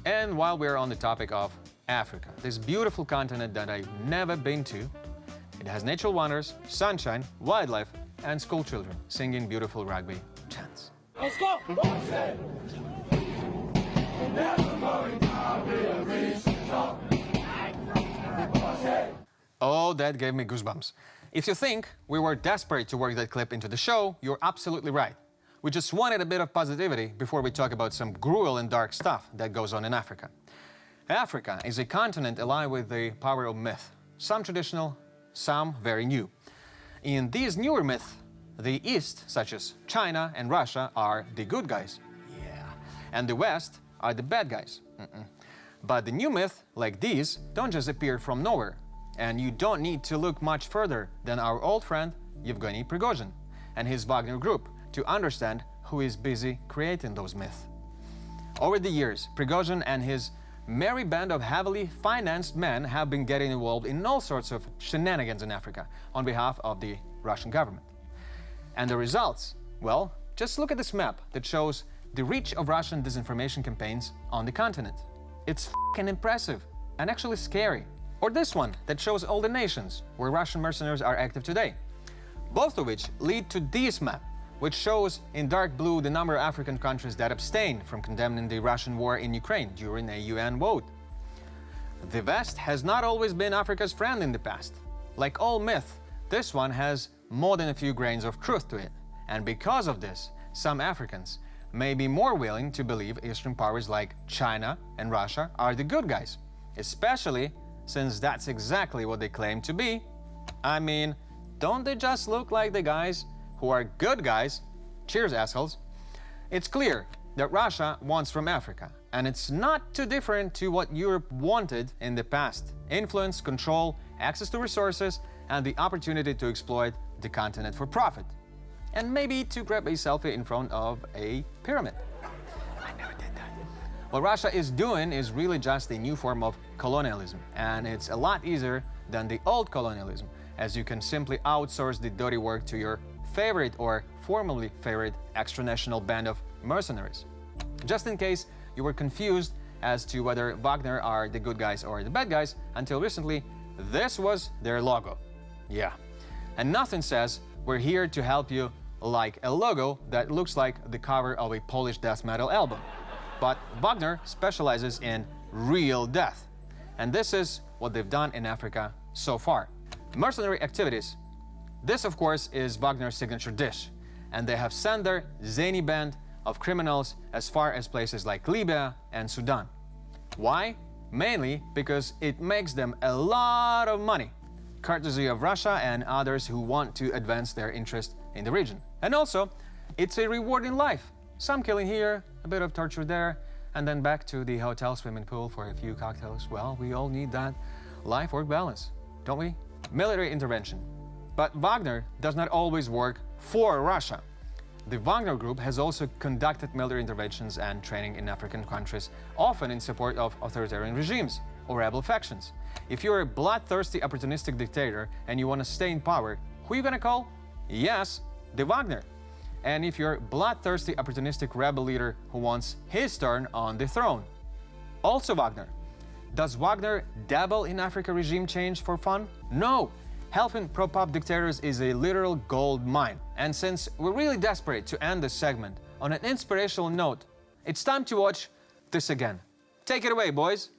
And while we're on the topic of Africa, this beautiful continent that I've never been to, it has natural wonders, sunshine, wildlife, and school children singing beautiful rugby chants. Let's go! Oh, that gave me goosebumps. If you think we were desperate to work that clip into the show, you're absolutely right. We just wanted a bit of positivity before we talk about some cruel and dark stuff that goes on in Africa. Africa is a continent alive with the power of myth, some traditional, some very new. In these newer myths, the East, such as China and Russia, are the good guys. Yeah. And the West are the bad guys. But the new myths, like these, don't just appear from nowhere. And you don't need to look much further than our old friend Yevgeny Prigozhin and his Wagner group to understand who is busy creating those myths. Over the years, Prigozhin and his merry band of heavily financed men have been getting involved in all sorts of shenanigans in Africa on behalf of the Russian government. And the results? Well, just look at this map that shows the reach of Russian disinformation campaigns on the continent. It's f***ing impressive and actually scary. Or this one that shows all the nations where Russian mercenaries are active today. Both of which lead to this map, which shows in dark blue the number of African countries that abstained from condemning the Russian war in Ukraine during a UN vote. The West has not always been Africa's friend in the past. Like all myth, this one has more than a few grains of truth to it. And because of this, some Africans may be more willing to believe Eastern powers like China and Russia are the good guys, especially since that's exactly what they claim to be. I mean, don't they just look like the guys who are good guys? Cheers, assholes. It's clear that Russia wants from Africa, and it's not too different to what Europe wanted in the past: influence, control, access to resources, and the opportunity to exploit the continent for profit. And maybe to grab a selfie in front of a pyramid. I never did that. What Russia is doing is really just a new form of colonialism, and it's a lot easier than the old colonialism, as you can simply outsource the dirty work to your favorite or formerly favorite extra-national band of mercenaries. Just in case you were confused as to whether Wagner are the good guys or the bad guys, until recently, this was their logo. Yeah. And nothing says we're here to help you like a logo that looks like the cover of a Polish death metal album. But Wagner specializes in real death. And this is what they've done in Africa so far. Mercenary activities. This, of course, is Wagner's signature dish. And they have sent their zany band of criminals as far as places like Libya and Sudan. Why? Mainly because it makes them a lot of money, courtesy of Russia and others who want to advance their interest in the region. And also, it's a rewarding life. Some killing here, a bit of torture there, and then back to the hotel swimming pool for a few cocktails. Well, we all need that life-work balance, don't we? Military intervention. But Wagner does not always work for Russia. The Wagner Group has also conducted military interventions and training in African countries, often in support of authoritarian regimes or rebel factions. If you're a bloodthirsty, opportunistic dictator and you want to stay in power, who are you gonna call? Yes, the Wagner. And if you're a bloodthirsty, opportunistic rebel leader who wants his turn on the throne, also Wagner. Does Wagner dabble in Africa regime change for fun? No. Helping prop-up dictators is a literal gold mine. And since we're really desperate to end this segment on an inspirational note, it's time to watch this again. Take it away, boys.